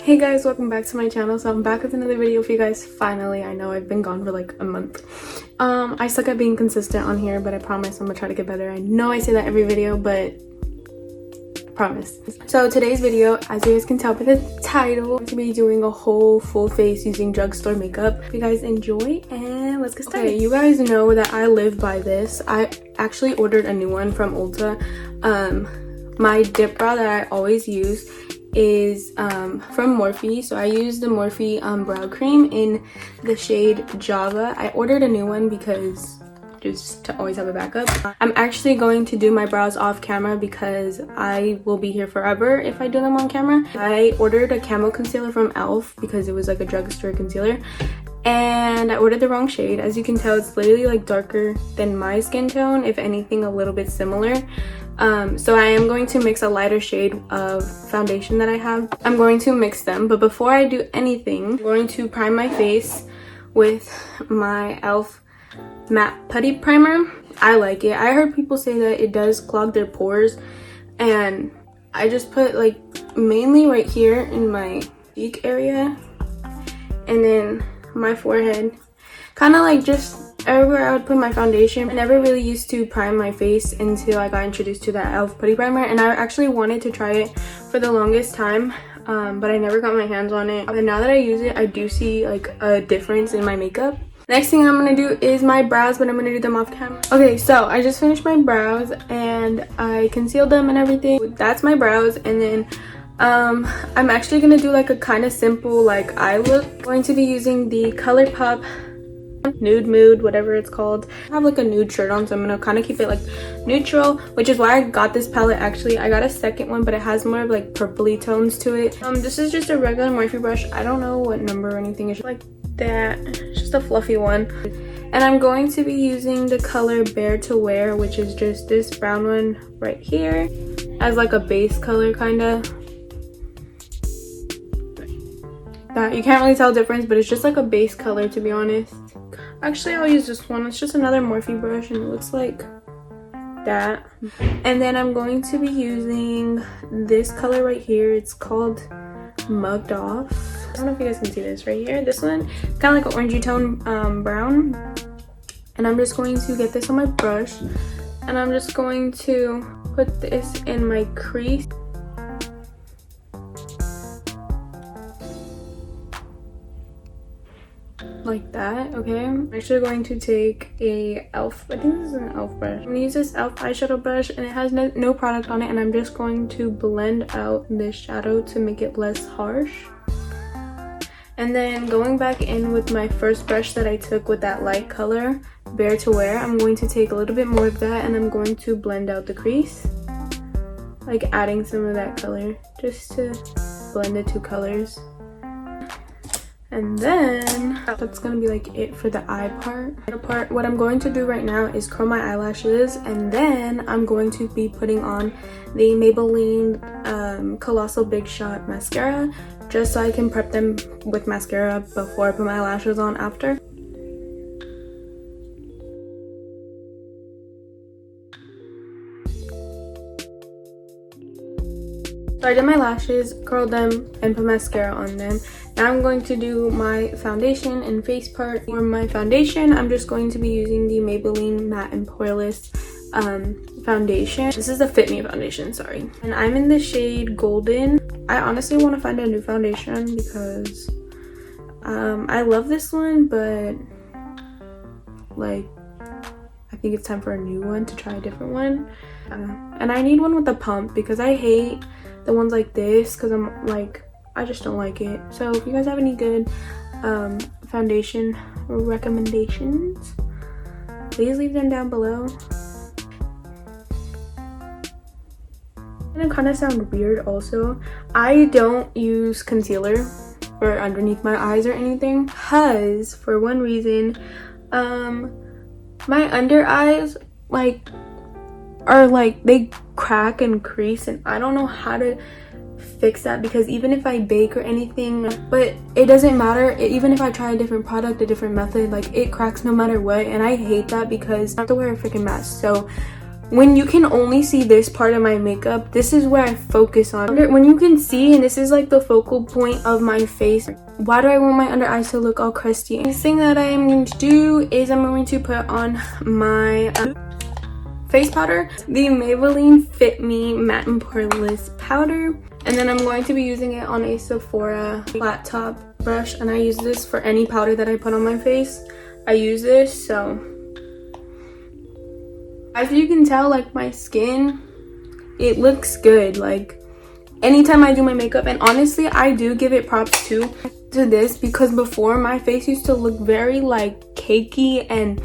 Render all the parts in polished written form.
Hey guys, welcome back to my channel. So I'm back with another video for you guys. Finally, I know I've been gone for like a month. I suck at being consistent on here, but I promise I'm gonna try to get better. I know I say that every video, but I promise. So today's video, as you guys can tell by the title, I'm gonna be doing a whole full face using Drugstore makeup. If you guys enjoy, and let's get started. Okay, you guys know that I live by this. I actually ordered a new one from Ulta. My dip brow that I always use is from Morphe, so I use the Morphe brow cream in the shade Java. I ordered a new one because just to always have a backup. I'm actually going to do my brows off camera because I will be here forever if I do them on camera. I ordered a camo concealer from ELF because it was like a drugstore concealer, and I ordered the wrong shade. As you can tell, it's literally like darker than my skin tone, if anything a little bit similar. So I am going to mix a lighter shade of foundation that I have. I'm going to mix them, but before I do anything, I'm going to prime my face with my ELF matte putty primer. I like it. I heard people say that it does clog their pores, and I just put like mainly right here in my cheek area and then my forehead, kind of like just everywhere I would put my foundation. I never really used to prime my face until I got introduced to that ELF putty primer, and I actually wanted to try it for the longest time, but I never got my hands on it. And now that I use it, I do see like a difference in my makeup. Next thing I'm gonna do is my brows, but I'm gonna do them off camera. Okay, so I just finished my brows and I concealed them and everything. That's my brows, and then I'm actually gonna do like a kind of simple like eye look. I'm going to be using the ColourPop Nude Mood, whatever it's called. I have like a nude shirt on, so I'm gonna kind of keep it like neutral, which is why I got this palette. Actually, I got a second one, but it has more of like purpley tones to it. This is just a regular Morphe brush. I don't know what number or anything. It's like that. It's just a fluffy one. And I'm going to be using the color Bare to Wear, which is just this brown one right here, as like a base color kind of. That you can't really tell the difference, but it's just like a base color, to be honest. Actually, I'll use this one. It's just another Morphe brush, and it looks like that. And then I'm going to be using this color right here. It's called Mugged Off. I don't know if you guys can see this right here. This one, kind of like an orangey tone brown. And I'm just going to get this on my brush, and I'm just going to put this in my crease. Like that. Okay, I'm actually going to take a ELF, I think this is an ELF brush. I'm gonna use this ELF eyeshadow brush, and it has no product on it, and I'm just going to blend out this shadow to make it less harsh. And then going back in with my first brush that I took with that light color Bare to Wear, I'm going to take a little bit more of that, and I'm going to blend out the crease, like adding some of that color just to blend the two colors. And then that's gonna be like it for the eye part. What I'm going to do right now is curl my eyelashes, and then I'm going to be putting on the Maybelline Colossal Big Shot mascara, just so I can prep them with mascara before I put my lashes on after. So I did my lashes, curled them, and put mascara on them. Now I'm going to do my foundation and face part. For my foundation, I'm just going to be using the Maybelline Matte and Poreless foundation. This is the Fit Me foundation, sorry. And I'm in the shade Golden. I honestly want to find a new foundation because I love this one, but like I think it's time for a new one, to try a different one. And I need one with a pump because I hate the ones like this, because I'm like, I just don't like it. So if you guys have any good foundation recommendations, please leave them down below. And it kind of sound weird also, I don't use concealer for underneath my eyes or anything, because for one reason, my under eyes like are like, they crack and crease, and I don't know how to fix that, because even if I bake or anything, but it doesn't matter, even if I try a different product, a different method, like it cracks no matter what, and I hate that because I have to wear a freaking mask. So when you can only see this part of my makeup, this is where I focus on. When you can see, and this is like the focal point of my face, why do I want my under eyes to look all crusty? The next thing that I am going to do is I'm going to put on my face powder, the Maybelline Fit Me Matte and Poreless powder, and then I'm going to be using it on a Sephora flat top brush, and I use this for any powder that I put on my face. I use this, so as you can tell, like, my skin, it looks good like anytime I do my makeup. And honestly, I do give it props too to this, because before my face used to look very like cakey and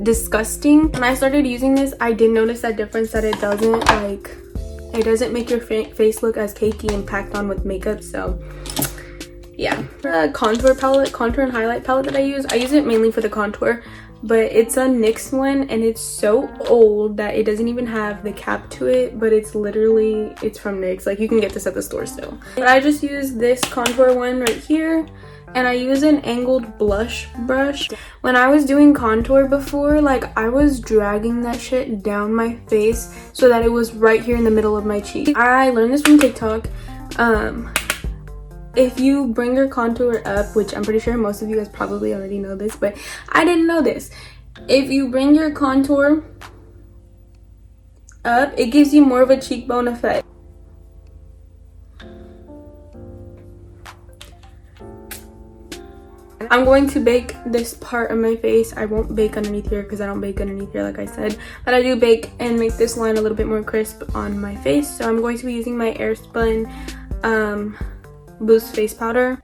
disgusting. When I started using this, I did notice that difference, that it doesn't make your face look as cakey and packed on with makeup. So yeah, the contour and highlight palette that I use it mainly for the contour, but it's a NYX one, and it's so old that it doesn't even have the cap to it, but it's from NYX. Like, you can get this at the store still. But I just use this contour one right here, and I use an angled blush brush. When I was doing contour before, like, I was dragging that shit down my face so that it was right here in the middle of my cheek. I learned this from TikTok. If you bring your contour up, which I'm pretty sure most of you guys probably already know this, but I didn't know this. If you bring your contour up, it gives you more of a cheekbone effect. I'm going to bake this part of my face. I won't bake underneath here because I don't bake underneath here, like I said, but I do bake and make this line a little bit more crisp on my face. So I'm going to be using my Airspun Boost face powder.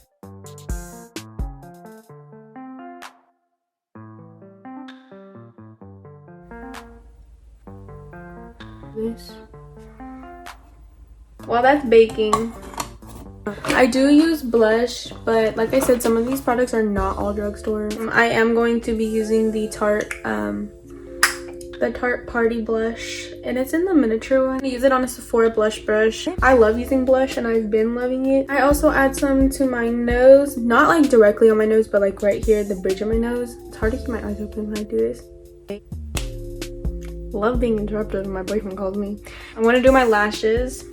This. While that's baking, I do use blush, but like I said, some of these products are not all drugstore. I am going to be using the Tarte Party blush, and it's in the miniature one. I use it on a Sephora blush brush. I love using blush, and I've been loving it. I also add some to my nose, not like directly on my nose, but like right here, the bridge of my nose. It's hard to keep my eyes open when I do this. Love being interrupted when my boyfriend calls me. I'm going to do my lashes.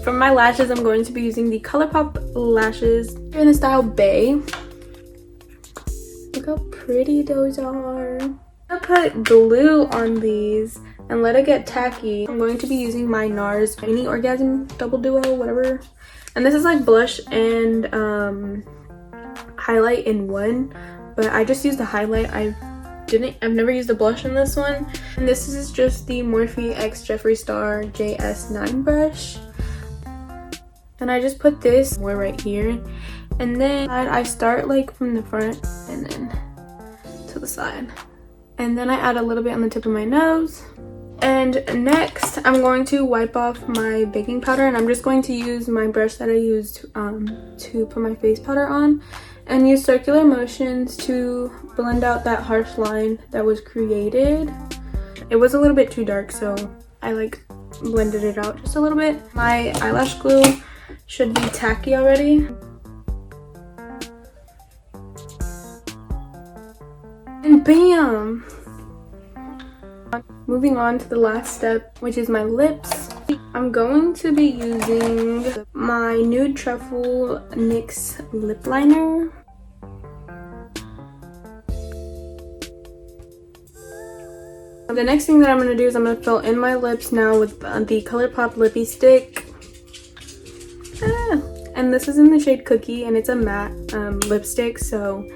For my lashes, I'm going to be using the ColourPop lashes in the style Bay. Look how pretty those are. I'm gonna put glue on these and let it get tacky. I'm going to be using my NARS Mini Orgasm Double Duo, whatever. And this is like blush and highlight in one, but I just used the highlight. I've never used a blush in this one. And this is just the Morphe X Jeffree Star JS9 brush. And I just put this more right here. And then I start like from the front and then to the side. And then I add a little bit on the tip of my nose. And next, I'm going to wipe off my baking powder, and I'm just going to use my brush that I used to put my face powder on, and use circular motions to blend out that harsh line that was created. It was a little bit too dark, so I like blended it out just a little bit. My eyelash glue should be tacky already. And bam! Moving on to the last step, which is my lips. I'm going to be using my Nude Truffle NYX lip liner. The next thing that I'm going to do is I'm going to fill in my lips now with the ColourPop Lippy Stick. And this is in the shade Cookie, and it's a matte lipstick, so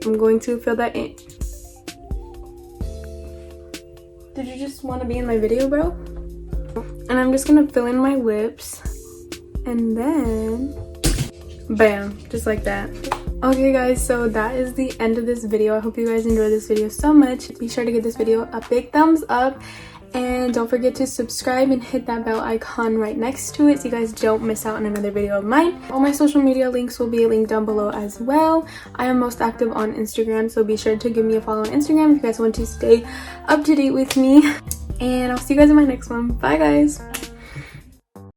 I'm going to fill that in. Did you just want to be in my video, bro? And I'm just gonna fill in my lips, and then bam, just like that. Okay guys, so that is the end of this video. I hope you guys enjoyed this video so much. Be sure to give this video a big thumbs up, and don't forget to subscribe and hit that bell icon right next to it so you guys don't miss out on another video of mine. All my social media links will be linked down below as well. I am most active on Instagram, so be sure to give me a follow on Instagram if you guys want to stay up to date with me. And I'll see you guys in my next one. Bye guys.